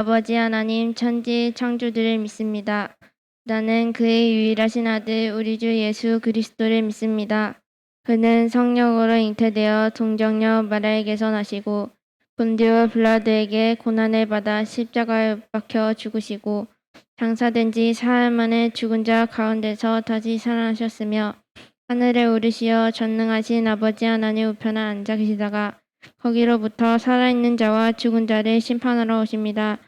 아버지 하나님 천지 창조주를 믿습니다. 나는 그의 유일하신 아들 우리 주 예수 그리스도를 믿습니다. 그는 성령으로 잉태되어 동정녀 마리아에게서 나시고 본디오 빌라도에게 고난을 받아 십자가에 못 박혀 죽으시고 장사된 지 사흘 만에 죽은 자 가운데서 다시 살아나셨으며 하늘에 오르시어 전능하신 아버지 하나님 우편에 앉아 계시다가 거기로부터 살아있는 자와 죽은 자를 심판하러 오십니다.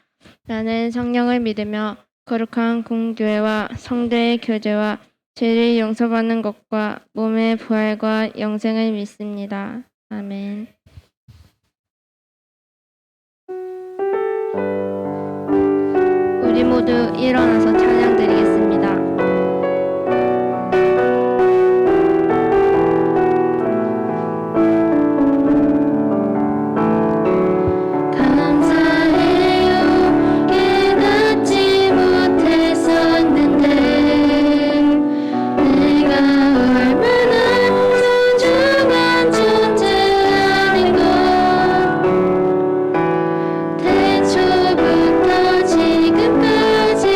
나는 성령을 믿으며 거룩한 공교회와 성도의 교제와 죄를 용서받는 것과 몸의 부활과 영생을 믿습니다. 아멘. 우리 모두 일어나서 찬양 드리겠습니다. 지금까지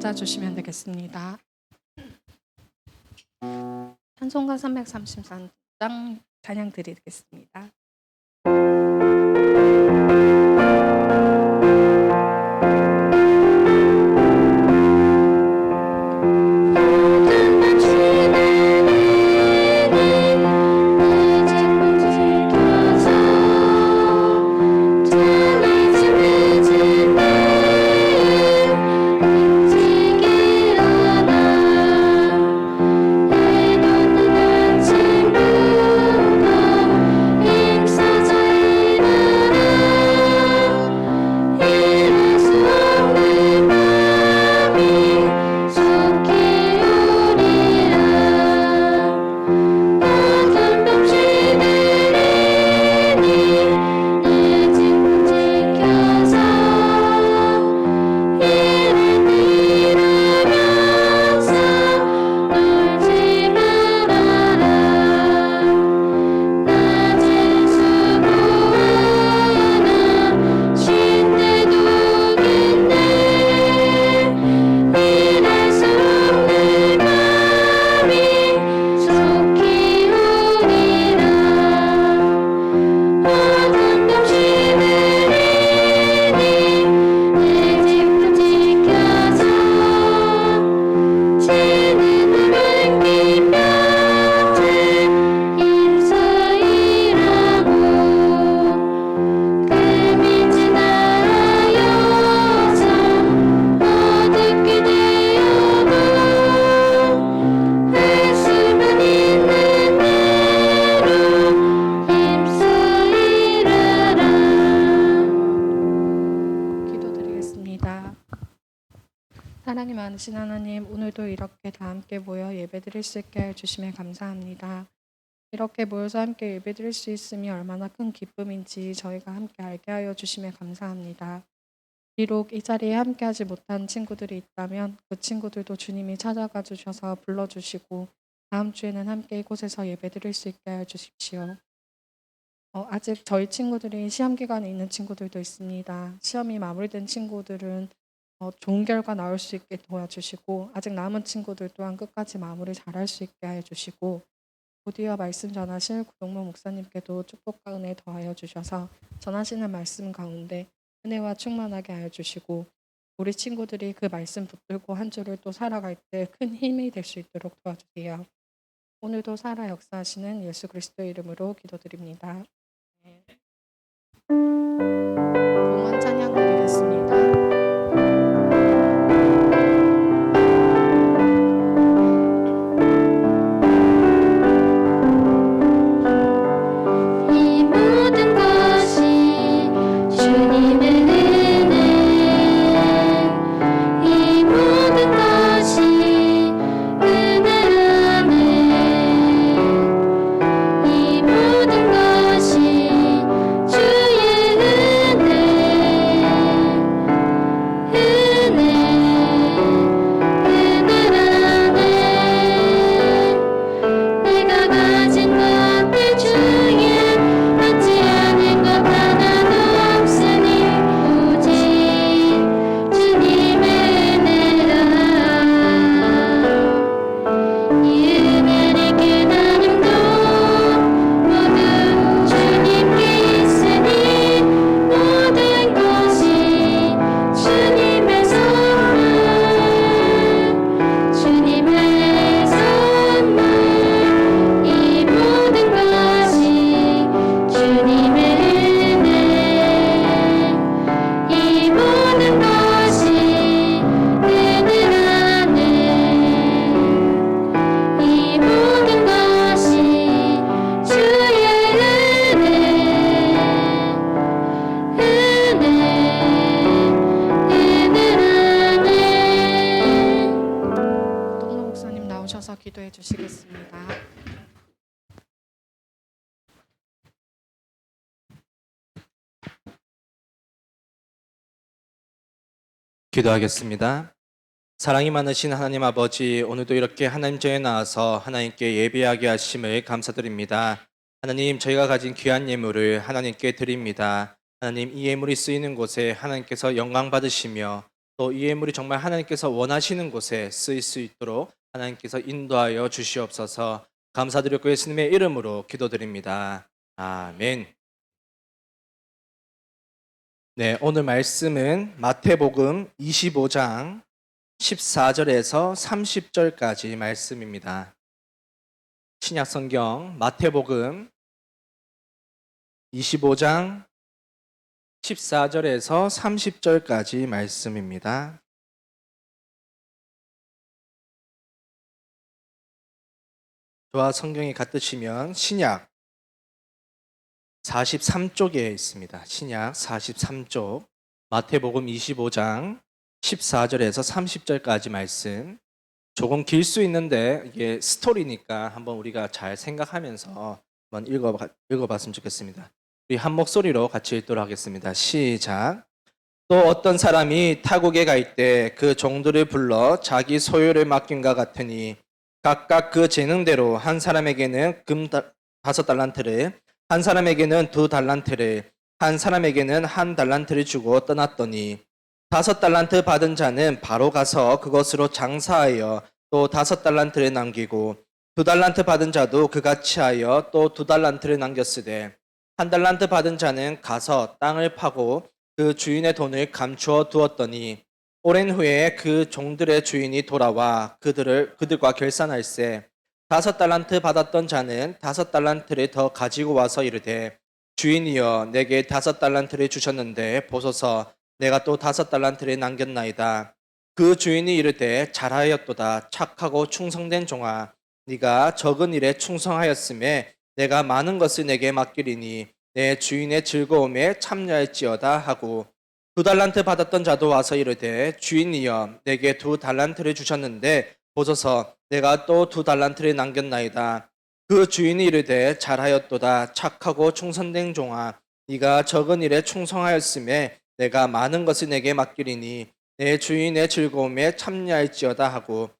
앉아주시면 되겠습니다. 찬송가 333장 찬양 드리겠습니다. 사랑이 많으신 하나님, 오늘도 이렇게 다 함께 모여 예배드릴 수 있게 해주심에 감사합니다. 이렇게 모여서 함께 예배드릴 수 있음이 얼마나 큰 기쁨인지 저희가 함께 알게 하여 주심에 감사합니다. 비록 이 자리에 함께하지 못한 친구들이 있다면 그 친구들도 주님이 찾아가 주셔서 불러주시고 다음 주에는 함께 이곳에서 예배드릴 수 있게 하여 주십시오. 아직 저희 친구들이 시험 기간에 있는 친구들도 있습니다. 시험이 마무리된 친구들은 좋은 결과 나올 수 있게 도와주시고 아직 남은 친구들 또한 끝까지 마무리 잘할 수 있게 해주시고 곧이어 말씀 전하실 구동무 목사님께도 축복과 은혜 더하여 주셔서 전하시는 말씀 가운데 은혜와 충만하게 하여 주시고 우리 친구들이 그 말씀 붙들고 한 주를 또 살아갈 때 큰 힘이 될 수 있도록 도와주세요. 오늘도 살아 역사하시는 예수 그리스도의 이름으로 기도드립니다. 봉헌 찬양 드리겠습니다. 기도해 주시겠습니다. 기도하겠습니다. 사랑이 많으신 하나님 아버지, 오늘도 이렇게 하나님 전에 나와서 하나님께 예배하게 하심을 감사드립니다. 하나님, 저희가 가진 귀한 예물을 하나님께 드립니다. 하나님, 이 예물이 쓰이는 곳에 하나님께서 영광 받으시며 또 이 예물이 정말 하나님께서 원하시는 곳에 쓰일 수 있도록 하나님께서 인도하여 주시옵소서. 감사드렸고 예수님의 이름으로 기도드립니다. 아멘. 네, 오늘 말씀은 마태복음 25장 14절에서 30절까지 말씀입니다. 신약 성경 마태복음 25장 14절에서 30절까지 말씀입니다. 저와 성경이 같으시면 신약 43쪽에 있습니다. 신약 43쪽 마태복음 25장 14절에서 30절까지 말씀. 조금 길 수 있는데 이게 스토리니까 한번 우리가 잘 생각하면서 한번 읽어봤으면 좋겠습니다. 우리 한 목소리로 같이 읽도록 하겠습니다. 시작. 또 어떤 사람이 타국에 갈 때 그 종들을 불러 자기 소유를 맡김과 같으니 각각 그 재능대로 한 사람에게는 금 5달란트를, 한 사람에게는 2달란트를, 한 사람에게는 1달란트를 주고 떠났더니 5달란트 받은 자는 바로 가서 그것으로 장사하여 또 5달란트를 남기고 2달란트 받은 자도 그같이 하여 또 2달란트를 남겼으되 1달란트 받은 자는 가서 땅을 파고 그 주인의 돈을 감추어 두었더니 오랜 후에 그 종들의 주인이 돌아와 그들과 결산할세 5달란트 받았던 자는 5달란트를 더 가지고 와서 이르되 주인이여 내게 5달란트를 주셨는데 보소서 내가 또 5달란트를 남겼나이다. 그 주인이 이르되 잘하였도다. 착하고 충성된 종아 네가 적은 일에 충성하였음에 내가 많은 것을 내게 맡기리니 내 주인의 즐거움에 참여할지어다 하고 2달란트 받았던 자도 와서 이르되 주인이여 내게 2달란트를 주셨는데 보소서 내가 또 2달란트를 남겼나이다. 그 주인이 이르되 잘하였도다. 착하고 충성된 종아 네가 적은 일에 충성하였음에 내가 많은 것을 내게 맡기리니 내 주인의 즐거움에 참여할지어다 하고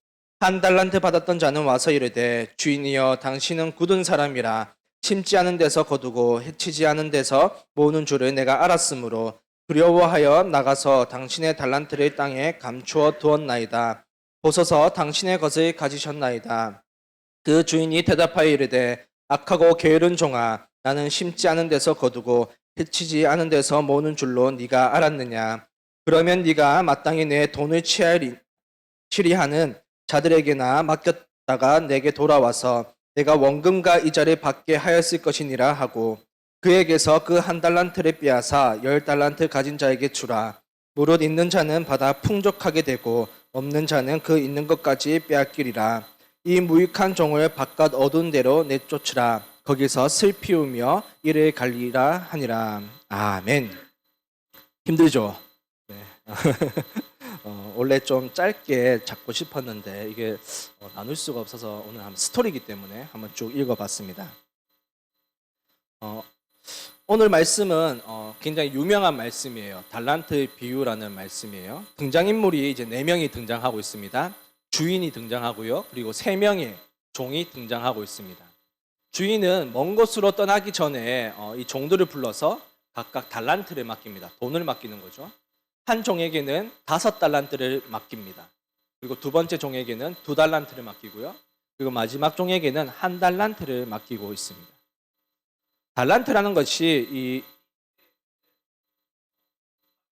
1달란트 받았던 자는 와서 이르되 주인이여 당신은 굳은 사람이라 심지 않은 데서 거두고 해치지 않은 데서 모으는 줄을 내가 알았으므로 두려워하여 나가서 당신의 달란트를 땅에 감추어 두었나이다. 보소서 당신의 것을 가지셨나이다. 그 주인이 대답하여 이르되 악하고 게으른 종아 나는 심지 않은 데서 거두고 해치지 않은 데서 모으는 줄로 네가 알았느냐. 그러면 네가 마땅히 내 돈을 취리하는 자들에게나 맡겼다가 내게 돌아와서 내가 원금과 이자를 받게 하였을 것이니라 하고 그에게서 그 1달란트를 빼앗아 10달란트 가진 자에게 주라. 무릇 있는 자는 받아 풍족하게 되고 없는 자는 그 있는 것까지 빼앗기리라. 이 무익한 종을 바깥 어두운 데로 내쫓으라. 거기서 슬피 우며 이를 갈리라 하니라. 아멘. 힘들죠? 네. 원래 좀 짧게 잡고 싶었는데 이게 나눌 수가 없어서 오늘 한번 스토리이기 때문에 한번 쭉 읽어봤습니다. 오늘 말씀은 굉장히 유명한 말씀이에요. 달란트 비유라는 말씀이에요. 등장인물이 이제 4명이 등장하고 있습니다. 주인이 등장하고요. 그리고 3명의 종이 등장하고 있습니다. 주인은 먼 곳으로 떠나기 전에 이 종들을 불러서 각각 달란트를 맡깁니다. 돈을 맡기는 거죠. 한 종에게는 5달란트를 맡깁니다. 그리고 두 번째 종에게는 2달란트를 맡기고요. 그리고 마지막 종에게는 1달란트를 맡기고 있습니다. 달란트라는 것이 이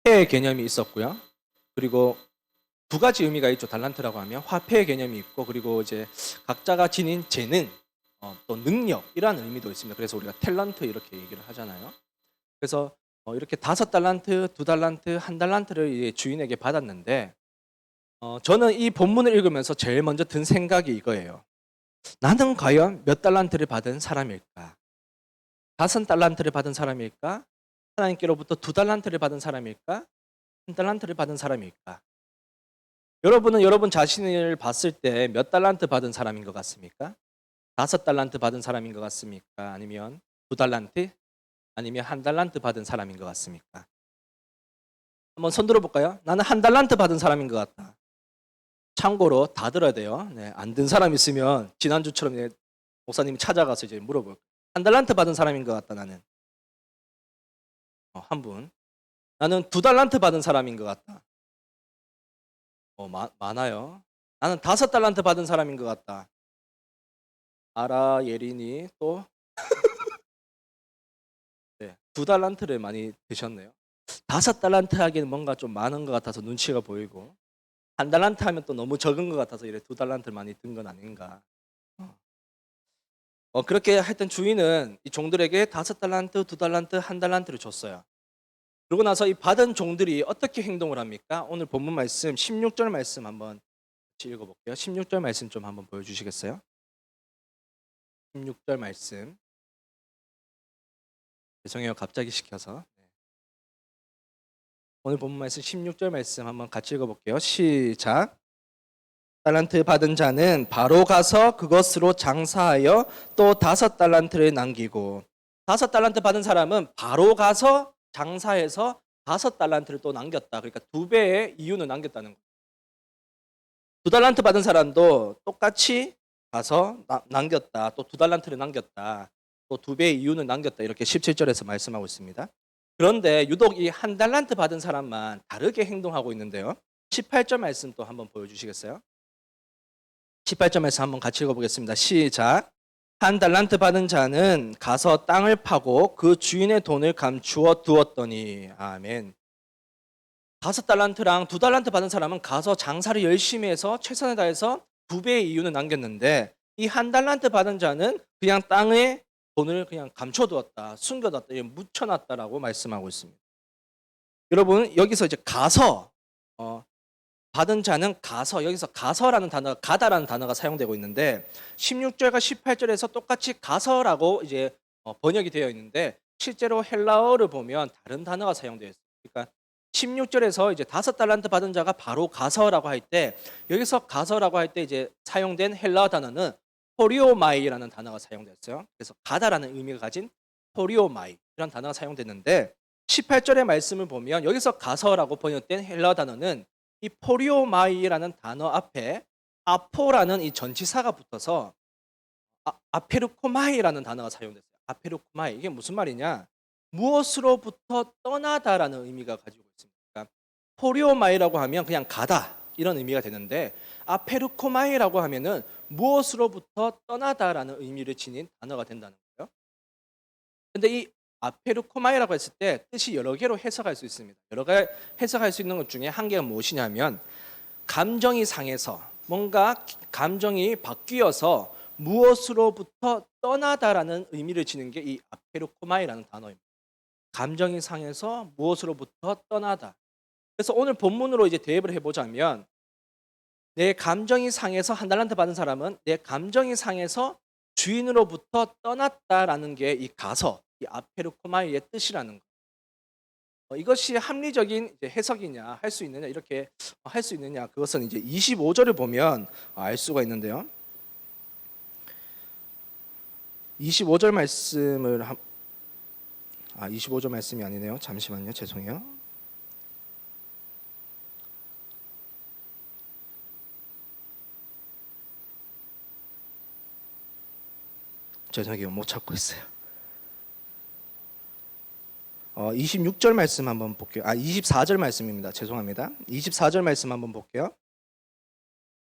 화폐의 개념이 있었고요. 그리고 두 가지 의미가 있죠. 달란트라고 하면 화폐의 개념이 있고 그리고 이제 각자가 지닌 재능, 또 능력 이라는 의미도 있습니다. 그래서 우리가 탤런트 이렇게 얘기를 하잖아요. 그래서 이렇게 5달란트, 2달란트, 1달란트를 주인에게 받았는데 저는 이 본문을 읽으면서 제일 먼저 든 생각이 이거예요. 나는 과연 몇 달란트를 받은 사람일까? 5달란트를 받은 사람일까? 하나님께로부터 2달란트를 받은 사람일까? 1달란트를 받은 사람일까? 여러분은 여러분 자신을 봤을 때 몇 달란트 받은 사람인 것 같습니까? 5달란트 받은 사람인 것 같습니까? 아니면 2달란트? 아니면 1달란트 받은 사람인 것 같습니까? 한번 손 들어볼까요? 나는 1달란트 받은 사람인 것 같다. 참고로 다 들어야 돼요. 네, 안 든 사람 있으면 지난주처럼 목사님이 찾아가서 이제 물어볼 거예요. 1달란트 받은 사람인 것 같다 나는. 한 분. 나는 2달란트 받은 사람인 것 같다. 많아요. 나는 5달란트 받은 사람인 것 같다. 아라, 예린이 또 네, 2달란트를 많이 드셨네요. 5달란트 하기는 뭔가 좀 많은 것 같아서 눈치가 보이고 1달란트 하면 또 너무 적은 것 같아서 이래 2달란트를 많이 든 건 아닌가. 그렇게 하여튼 주인은 이 종들에게 5달란트, 2달란트, 1달란트를 줬어요. 그러고 나서 이 받은 종들이 어떻게 행동을 합니까? 오늘 본문 말씀 16절 말씀 한번 같이 읽어볼게요. 16절 말씀 좀 한번 보여주시겠어요? 16절 말씀. 죄송해요. 갑자기 시켜서. 오늘 본문 말씀 16절 말씀 한번 같이 읽어볼게요. 시작. 달란트 받은 자는 바로 가서 그것으로 장사하여 또 5달란트를 남기고 5달란트 받은 사람은 바로 가서 장사해서 5달란트를 또 남겼다. 그러니까 2배의 이윤을 남겼다는 거예요. 2달란트 받은 사람도 똑같이 가서 남겼다. 또 2달란트를 남겼다. 또 2배의 이윤을 남겼다. 이렇게 17절에서 말씀하고 있습니다. 그런데 유독 이 1달란트 받은 사람만 다르게 행동하고 있는데요. 18절 말씀 또 한번 보여주시겠어요? 18절 말씀 한번 같이 읽어보겠습니다. 시작. 1달란트 받은 자는 가서 땅을 파고 그 주인의 돈을 감추어 두었더니 아멘. 5달란트랑 2달란트 받은 사람은 가서 장사를 열심히 해서 최선을 다해서 2배의 이윤을 남겼는데 이 1달란트 받은 자는 그냥 땅에 돈을 그냥 감춰두었다, 숨겨뒀다, 묻혀놨다라고 말씀하고 있습니다. 여러분 여기서 이제 가서 받은 자는 가서, 여기서 가서라는 단어가 가다라는 단어가 사용되고 있는데 16절과 18절에서 똑같이 가서라고 이제 번역이 되어 있는데 실제로 헬라어를 보면 다른 단어가 사용되어 있어요. 그러니까 16절에서 이제 5달란트 받은 자가 바로 가서라고 할 때 여기서 가서라고 할 때 이제 사용된 헬라어 단어는 포리오마이라는 단어가 사용됐어요. 그래서 가다라는 의미가 가진 포리오마이 이런 단어가 사용됐는데 18절의 말씀을 보면 여기서 가서라고 번역된 헬라어 단어는 이 포리오마이라는 단어 앞에 아포라는 이 전치사가 붙어서 아페르코마이라는 단어가 사용됐어요. 아페르코마이 이게 무슨 말이냐? 무엇으로부터 떠나다라는 의미가 가지고 있습니다. 그러니까 포리오마이라고 하면 그냥 가다 이런 의미가 되는데 아페르코마이라고 하면은 무엇으로부터 떠나다라는 의미를 지닌 단어가 된다는 거예요. 근데 이 아페르코마이라고 했을 때 뜻이 여러 개로 해석할 수 있습니다. 여러 개 해석할 수 있는 것 중에 한 개가 무엇이냐면 감정이 상해서 뭔가 감정이 바뀌어서 무엇으로부터 떠나다라는 의미를 지닌 게 이 아페르코마이라는 단어입니다. 감정이 상해서 무엇으로부터 떠나다. 그래서 오늘 본문으로 이제 대입을 해보자면 내 감정이 상해서 1달란트 받은 사람은 내 감정이 상해서 주인으로부터 떠났다라는 게 이 가서 이 아페르코마이의 뜻이라는 거. 이것이 합리적인 이제 해석이냐 할 수 있느냐 이렇게 할 수 있느냐 그것은 이제 25절을 보면 알 수가 있는데요. 25절 말씀을 25절 말씀이 아니네요. 잠시만요. 죄송해요. 죄송해요. 못 찾고 있어요. 26절 말씀 한번 볼게요. 24절 말씀입니다. 죄송합니다. 24절 말씀 한번 볼게요.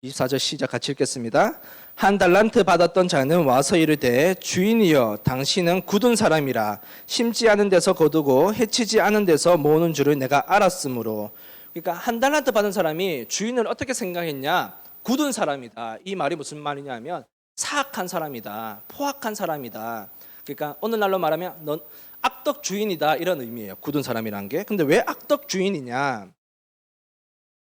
24절 시작 같이 읽겠습니다. 1달란트 받았던 자는 와서 이르되 주인이여 당신은 굳은 사람이라 심지 않은 데서 거두고 해치지 않은 데서 모으는 줄을 내가 알았으므로. 그러니까 1달란트 받은 사람이 주인을 어떻게 생각했냐? 굳은 사람이다. 이 말이 무슨 말이냐면 사악한 사람이다. 포악한 사람이다. 그러니까 오늘날로 말하면 넌 악덕 주인이다 이런 의미예요. 굳은 사람이란 게. 근데 왜 악덕 주인이냐?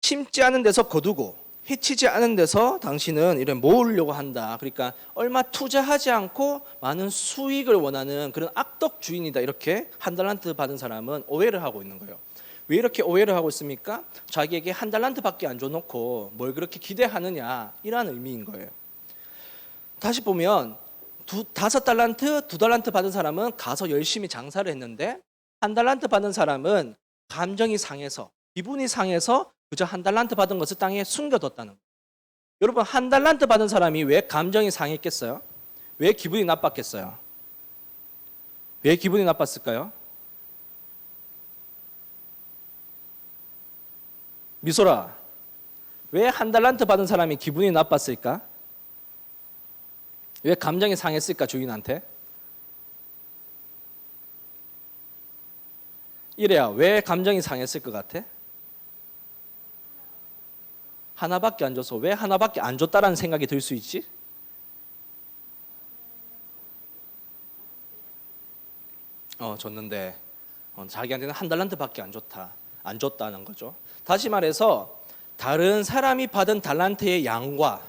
심지 않은 데서 거두고 해치지 않은 데서 당신은 이런 모으려고 한다. 그러니까 얼마 투자하지 않고 많은 수익을 원하는 그런 악덕 주인이다. 이렇게 1달란트 받은 사람은 오해를 하고 있는 거예요. 왜 이렇게 오해를 하고 있습니까? 자기에게 1달란트밖에 안 줘놓고 뭘 그렇게 기대하느냐 이런 의미인 거예요. 다시 보면 5달란트, 2달란트 받은 사람은 가서 열심히 장사를 했는데 1달란트 받은 사람은 감정이 상해서 기분이 상해서 그저 1달란트 받은 것을 땅에 숨겨뒀다는 거예요. 여러분 1달란트 받은 사람이 왜 감정이 상했겠어요? 왜 기분이 나빴겠어요? 왜 기분이 나빴을까요? 미소라 왜 한 달란트 받은 사람이 기분이 나빴을까? 왜 감정이 상했을까 주인한테? 이래야 왜 감정이 상했을 것 같아? 하나밖에 안 줘서 왜 하나밖에 안 줬다라는 생각이 들 수 있지? 줬는데 자기한테는 한 달란트밖에 안 줬다는 거죠. 다시 말해서 다른 사람이 받은 달란트의 양과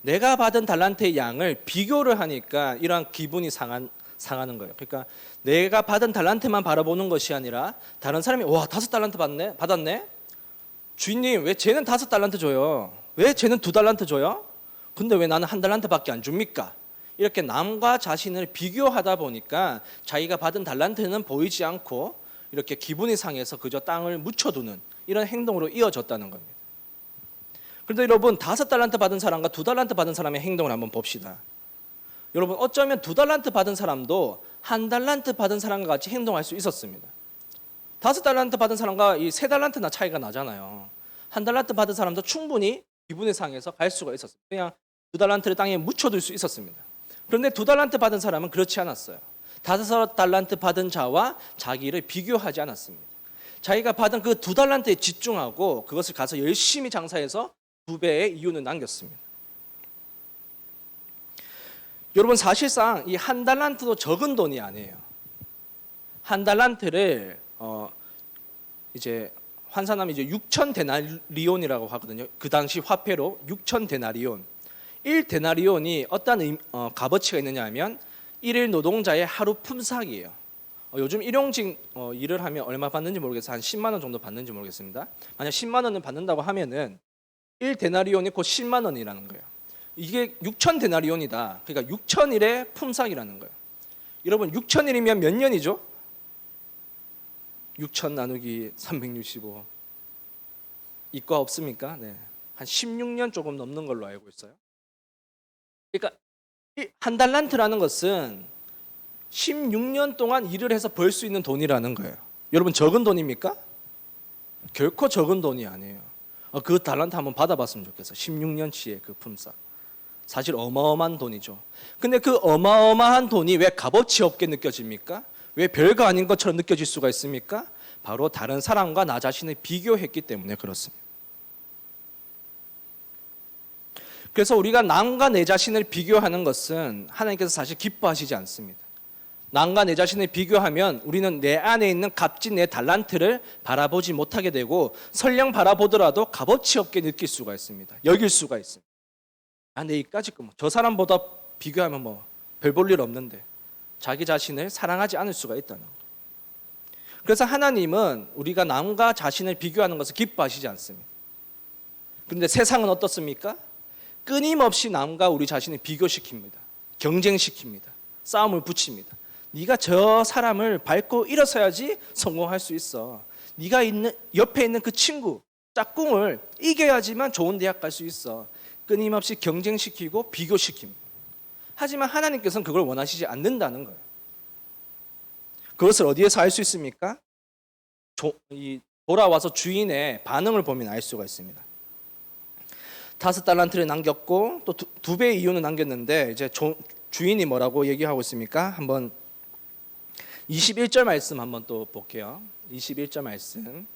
내가 받은 달란트의 양을 비교를 하니까 이러한 기분이 상하는 거예요. 그러니까 내가 받은 달란트만 바라보는 것이 아니라 다른 사람이 와 5달란트 받았네. 주인님 왜 쟤는 5달란트 줘요? 왜 쟤는 2달란트 줘요? 근데 왜 나는 한 달란트밖에 안 줍니까? 이렇게 남과 자신을 비교하다 보니까 자기가 받은 달란트는 보이지 않고 이렇게 기분이 상해서 그저 땅을 묻혀두는 이런 행동으로 이어졌다는 겁니다. 그런데 여러분 5달란트 받은 사람과 2달란트 받은 사람의 행동을 한번 봅시다. 여러분 어쩌면 2달란트 받은 사람도 한 달란트 받은 사람과 같이 행동할 수 있었습니다. 5달란트 받은 사람과 이 3달란트나 차이가 나잖아요. 한 달란트 받은 사람도 충분히 기분이 상해서 갈 수가 있었어요. 그냥 2달란트를 땅에 묻혀둘 수 있었습니다. 그런데 2달란트 받은 사람은 그렇지 않았어요. 5달란트 받은 자와 자기를 비교하지 않았습니다. 자기가 받은 그 2달란트에 집중하고 그것을 가서 열심히 장사해서 2배의 이윤을 남겼습니다. 여러분 사실상 이 한 달란트도 적은 돈이 아니에요. 한 달란트를 이제 환산하면 이제 6천 데나리온이라고 하거든요. 그 당시 화폐로 6천 데나리온. 1데나리온이 어떤 값어치가 있느냐 하면 1일 노동자의 하루 품삯이에요. 요즘 일용직 일을 하면 얼마 받는지 모르겠어요. 한 10만 원 정도 받는지 모르겠습니다. 만약 10만 원을 받는다고 하면은 1데나리온이 곧 10만 원이라는 거예요. 이게 6천 데나리온이다. 그러니까 6천일의 품삯이라는 거예요. 여러분 6천일이면 몇 년이죠? 6천 나누기 365. 이과 없습니까? 네. 한 16년 조금 넘는 걸로 알고 있어요. 그러니까 한 달란트라는 것은 16년 동안 일을 해서 벌 수 있는 돈이라는 거예요. 여러분 적은 돈입니까? 결코 적은 돈이 아니에요. 그 달란트 한번 받아봤으면 좋겠어요. 16년치의 그 품삯. 사실 어마어마한 돈이죠. 근데 그 어마어마한 돈이 왜 값어치 없게 느껴집니까? 왜 별거 아닌 것처럼 느껴질 수가 있습니까? 바로 다른 사람과 나 자신을 비교했기 때문에 그렇습니다. 그래서 우리가 남과 내 자신을 비교하는 것은 하나님께서 사실 기뻐하시지 않습니다. 남과 내 자신을 비교하면 우리는 내 안에 있는 값진 내 달란트를 바라보지 못하게 되고 설령 바라보더라도 값어치 없게 느낄 수가 있습니다. 여길 수가 있습니다. 내 이까짓 거 저 사람보다 비교하면 별 볼 일 없는데 자기 자신을 사랑하지 않을 수가 있다는 거예요. 그래서 하나님은 우리가 남과 자신을 비교하는 것을 기뻐하시지 않습니다. 그런데 세상은 어떻습니까? 끊임없이 남과 우리 자신을 비교시킵니다. 경쟁시킵니다. 싸움을 붙입니다. 네가 저 사람을 밟고 일어서야지 성공할 수 있어. 네가 옆에 있는 그 친구, 짝꿍을 이겨야지만 좋은 대학 갈 수 있어. 끊임없이 경쟁시키고 비교시킵니다. 하지만 하나님께서는 그걸 원하시지 않는다는 거예요. 그것을 어디에서 알 수 있습니까? 돌아와서 주인의 반응을 보면 알 수가 있습니다. 5달란트를 남겼고 또 2배의 이윤을 남겼는데 이제 주인이 뭐라고 얘기하고 있습니까? 한번 21절 말씀 한번 또 볼게요. 21절 말씀.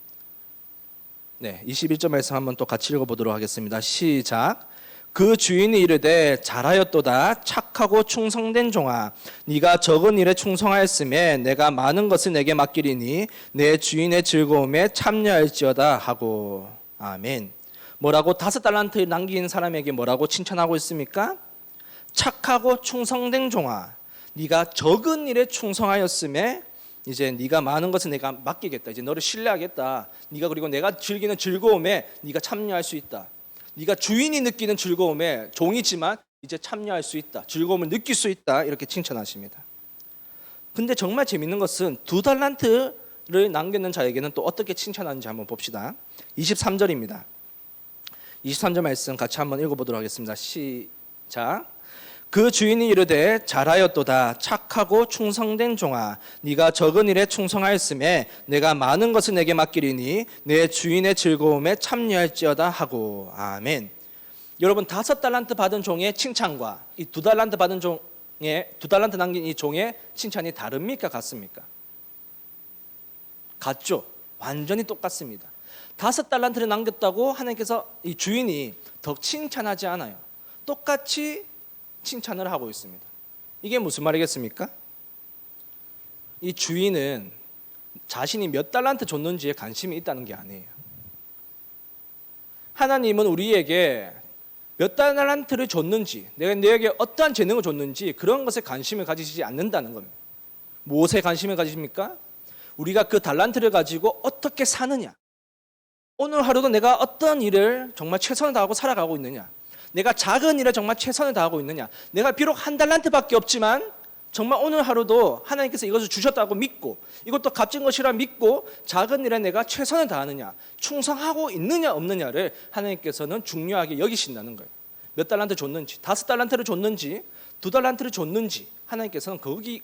네, 21절 말씀 한번 또 같이 읽어보도록 하겠습니다. 시작. 그 주인이 이르되 잘하였도다 착하고 충성된 종아 네가 적은 일에 충성하였음에 내가 많은 것을 내게 맡기리니 내 주인의 즐거움에 참여할지어다 하고. 아멘. 뭐라고 5달란트를 남긴 사람에게 뭐라고 칭찬하고 있습니까? 착하고 충성된 종아 네가 적은 일에 충성하였음에 이제 네가 많은 것을 내가 맡기겠다. 이제 너를 신뢰하겠다. 네가 그리고 내가 즐기는 즐거움에 네가 참여할 수 있다. 네가 주인이 느끼는 즐거움에 종이지만 이제 참여할 수 있다. 즐거움을 느낄 수 있다. 이렇게 칭찬하십니다. 근데 정말 재밌는 것은 2달란트를 남겼는 자에게는 또 어떻게 칭찬하는지 한번 봅시다. 23절입니다. 23절 말씀 같이 한번 읽어보도록 하겠습니다. 시작. 그 주인이 이르되 잘하였도다 착하고 충성된 종아 네가 적은 일에 충성하였음에 내가 많은 것을 내게 맡기리니 내 주인의 즐거움에 참여할지어다 하고. 아멘. 여러분 5달란트 받은 종의 칭찬과 이 2달란트 받은 종의 2달란트 남긴 이 종의 칭찬이 다릅니까? 같습니까? 같죠. 완전히 똑같습니다. 5달란트를 남겼다고 하나님께서 이 주인이 더 칭찬하지 않아요. 똑같이 칭찬을 하고 있습니다. 이게 무슨 말이겠습니까? 이 주인은 자신이 몇 달란트 줬는지에 관심이 있다는 게 아니에요. 하나님은 우리에게 몇 달란트를 줬는지, 내가 너에게 어떠한 재능을 줬는지 그런 것에 관심을 가지지 않는다는 겁니다. 무엇에 관심을 가지십니까? 우리가 그 달란트를 가지고 어떻게 사느냐. 오늘 하루도 내가 어떤 일을 정말 최선을 다하고 살아가고 있느냐. 내가 작은 일에 정말 최선을 다하고 있느냐. 내가 비록 1달란트밖에 없지만 정말 오늘 하루도 하나님께서 이것을 주셨다고 믿고 이것도 값진 것이라 믿고 작은 일에 내가 최선을 다하느냐, 충성하고 있느냐 없느냐를 하나님께서는 중요하게 여기신다는 거예요. 몇 달란트 줬는지, 5달란트를 줬는지 2달란트를 줬는지 하나님께서는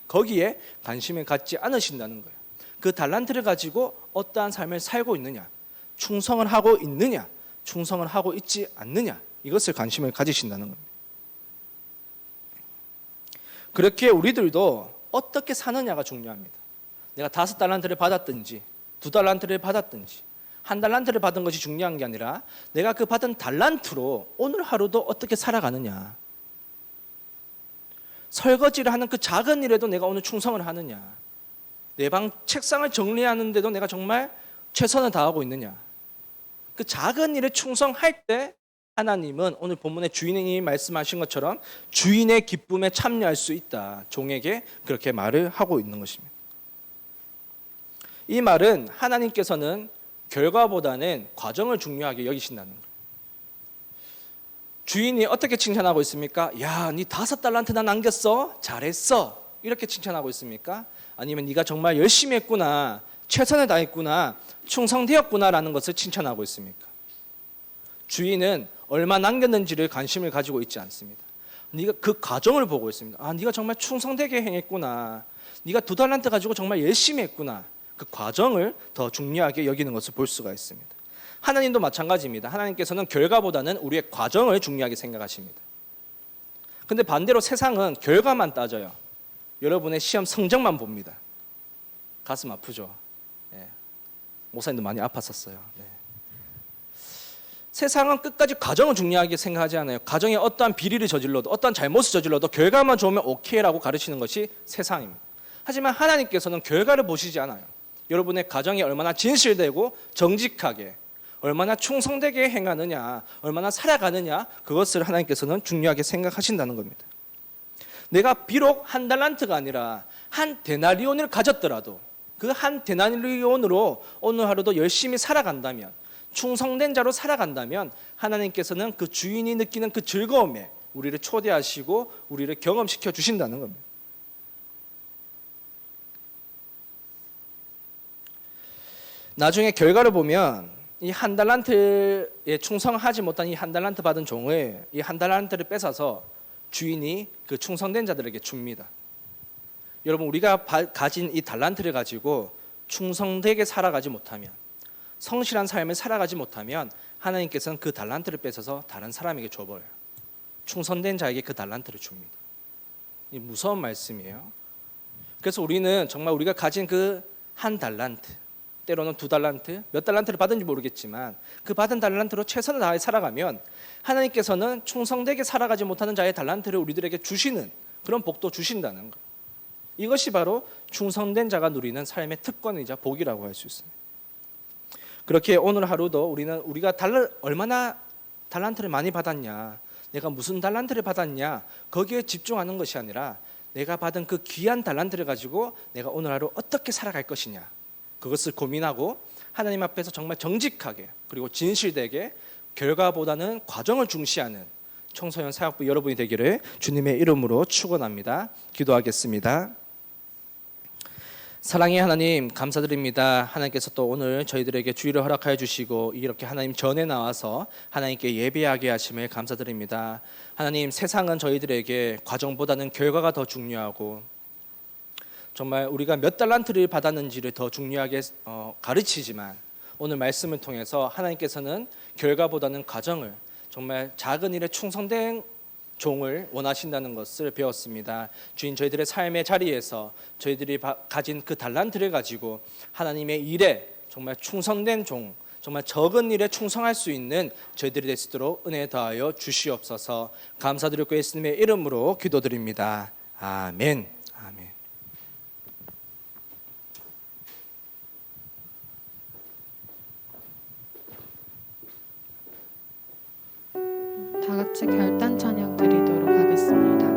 거기에 관심을 갖지 않으신다는 거예요. 그 달란트를 가지고 어떠한 삶을 살고 있느냐, 충성을 하고 있느냐, 충성을 하고 있지 않느냐, 이것을 관심을 가지신다는 겁니다. 그렇게 우리들도 어떻게 사느냐가 중요합니다. 내가 5달란트를 받았든지 2달란트를 받았든지 1달란트를 받은 것이 중요한 게 아니라 내가 그 받은 달란트로 오늘 하루도 어떻게 살아가느냐. 설거지를 하는 그 작은 일에도 내가 오늘 충성을 하느냐. 내 방 책상을 정리하는데도 내가 정말 최선을 다하고 있느냐. 그 작은 일에 충성할 때 하나님은 오늘 본문의 주인이 말씀하신 것처럼 주인의 기쁨에 참여할 수 있다. 종에게 그렇게 말을 하고 있는 것입니다. 이 말은 하나님께서는 결과보다는 과정을 중요하게 여기신다는 거예요. 주인이 어떻게 칭찬하고 있습니까? 야, 네 5달란트나 남겼어? 잘했어. 이렇게 칭찬하고 있습니까? 아니면 네가 정말 열심히 했구나, 최선을 다했구나, 충성되었구나라는 것을 칭찬하고 있습니까? 주인은 얼마 남겼는지를 관심을 가지고 있지 않습니다. 네가 그 과정을 보고 있습니다. 아, 네가 정말 충성되게 행했구나. 네가 2달란트 가지고 정말 열심히 했구나. 그 과정을 더 중요하게 여기는 것을 볼 수가 있습니다. 하나님도 마찬가지입니다. 하나님께서는 결과보다는 우리의 과정을 중요하게 생각하십니다. 근데 반대로 세상은 결과만 따져요. 여러분의 시험 성적만 봅니다. 가슴 아프죠? 네. 목사님도 많이 아팠었어요. 네. 세상은 끝까지 과정을 중요하게 생각하지 않아요. 과정에 어떠한 비리를 저질러도 어떠한 잘못을 저질러도 결과만 좋으면 오케이라고 가르치는 것이 세상입니다. 하지만 하나님께서는 결과를 보시지 않아요. 여러분의 가정이 얼마나 진실되고 정직하게 얼마나 충성되게 행하느냐, 얼마나 살아가느냐, 그것을 하나님께서는 중요하게 생각하신다는 겁니다. 내가 비록 1달란트가 아니라 1데나리온을 가졌더라도 그 1데나리온으로 오늘 하루도 열심히 살아간다면, 충성된 자로 살아간다면 하나님께서는 그 주인이 느끼는 그 즐거움에 우리를 초대하시고 우리를 경험시켜 주신다는 겁니다. 나중에 결과를 보면 이 1달란트에 충성하지 못한 이 1달란트 받은 종을 이 1달란트를 뺏어서 주인이 그 충성된 자들에게 줍니다. 여러분, 우리가 가진 이 달란트를 가지고 충성되게 살아가지 못하면, 성실한 삶을 살아가지 못하면 하나님께서는 그 달란트를 뺏어서 다른 사람에게 줘버려요. 충성된 자에게 그 달란트를 줍니다. 이 무서운 말씀이에요. 그래서 우리는 정말 우리가 가진 그 1달란트, 때로는 2달란트, 몇 달란트를 받은지 모르겠지만 그 받은 달란트로 최선을 다해 살아가면 하나님께서는 충성되게 살아가지 못하는 자의 달란트를 우리들에게 주시는 그런 복도 주신다는 것. 이것이 바로 충성된 자가 누리는 삶의 특권이자 복이라고 할 수 있습니다. 그렇게 오늘 하루도 우리가 얼마나 달란트를 많이 받았냐, 내가 무슨 달란트를 받았냐, 거기에 집중하는 것이 아니라 내가 받은 그 귀한 달란트를 가지고 내가 오늘 하루 어떻게 살아갈 것이냐, 그것을 고민하고 하나님 앞에서 정말 정직하게 그리고 진실되게 결과보다는 과정을 중시하는 청소년 사역부 여러분이 되기를 주님의 이름으로 축원합니다. 기도하겠습니다. 사랑의 하나님 감사드립니다. 하나님께서 또 오늘 저희들에게 주의를 허락하여 주시고 이렇게 하나님 전에 나와서 하나님께 예배하게 하심을 감사드립니다. 하나님, 세상은 저희들에게 과정보다는 결과가 더 중요하고 정말 우리가 몇 달란트를 받았는지를 더 중요하게 가르치지만 오늘 말씀을 통해서 하나님께서는 결과보다는 과정을, 정말 작은 일에 충성된 종을 원하신다는 것을 배웠습니다. 주인, 저희들의 삶의 자리에서 저희들이 가진 그 달란트를 가지고 하나님의 일에 정말 충성된 종, 정말 적은 일에 충성할 수 있는 저희들이 될 수 있도록 은혜 더하여 주시옵소서. 감사드리고 예수님의 이름으로 기도드립니다. 아멘. 아멘. 다 같이 결단 찬양 드리도록 하겠습니다.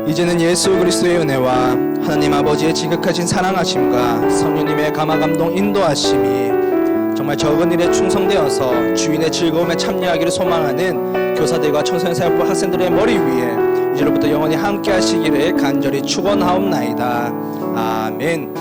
이제는 예수 그리스도의 은혜와 하나님 아버지의 지극하신 사랑하심과 성령님의 감화 감동 인도하심이 정말 적은 일에 충성되어서 주인의 즐거움에 참여하기를 소망하는 교사들과 청소년 사역부 학생들의 머리 위에 이제로부터 영원히 함께 하시기를 간절히 축원하옵나이다. 아멘.